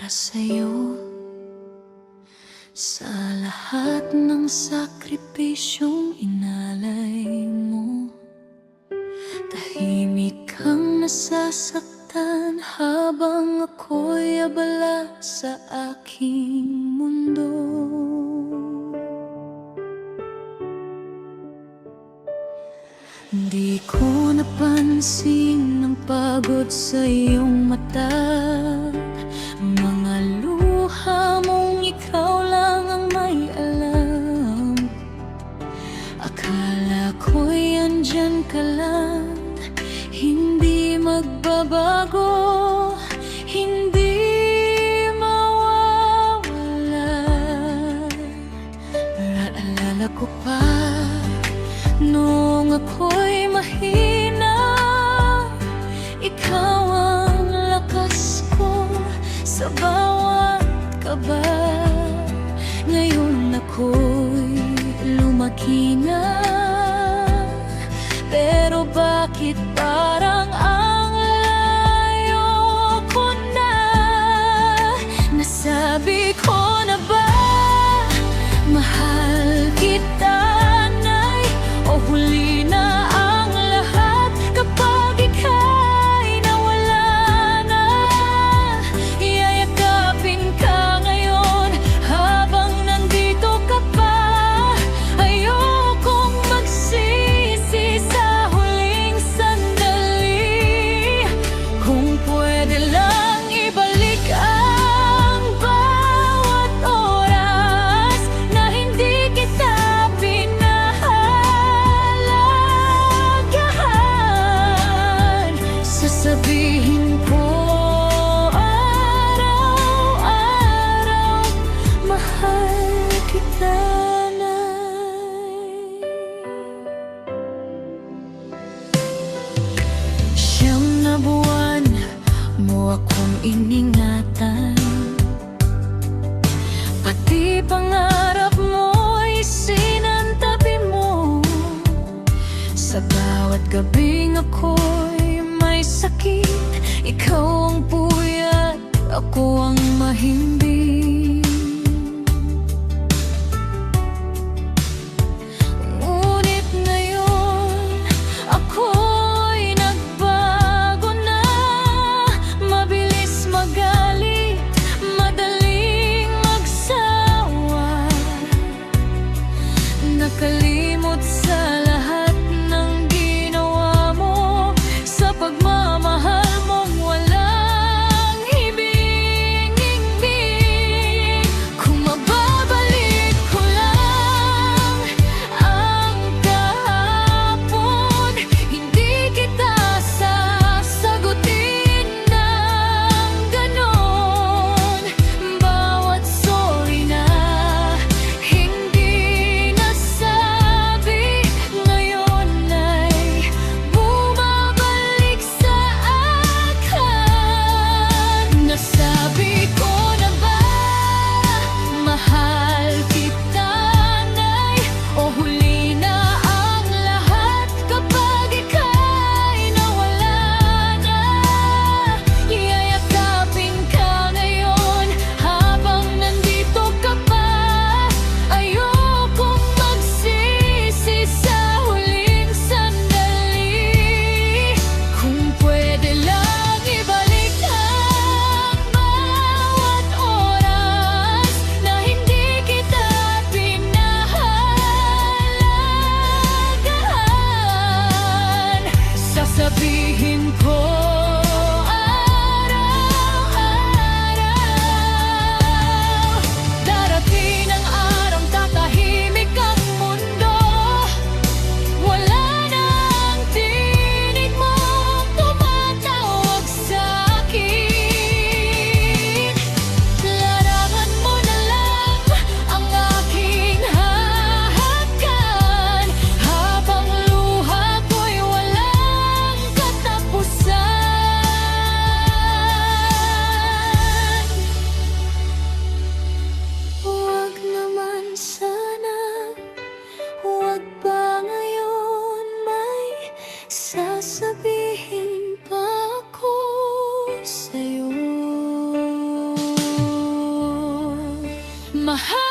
para sa'yo. Sa lahat ng sakripisyong inalay mo, tahimik kang nasasaktan habang ako'y abala sa aking mundo. Di ko napansin ang pagod sa iyong mata, mga luha mong ikaw lang ang may alam. Akala ko'y andyan ka lang, hindi magbabago, hindi mawawala. Naalala ko pa noong ako'y mahina, ikaw ang lakas ko sa bawat kaba. Ngayon ako'y lumaki na, pero bakit parang ang layo ko na? Nasabi ko na ba mahal kita? Huli na ang lahat kapag ika'y nawala na. Yayakapin ka ngayon habang nandito ka pa. Ayokong magsisi sa huling sandali. Kung pwede lang ibalik ang bawat oras na hindi kita sasabihin ko araw-araw, mahal kita na. Siyam na buwan mo akong iningatan, pati pangarap mo'y sinantabi mo. Sa bawat gabing ako'y may sakit, ikaw ang puyat, ako ang mahimbing. Ngunit ngayon ako'y nagbago na. Mabilis magalit, madaling magsawa, nakalimot sa lahat ng ginawa mo. Sa pagmamahal mong walang hibing-hibing, Mahal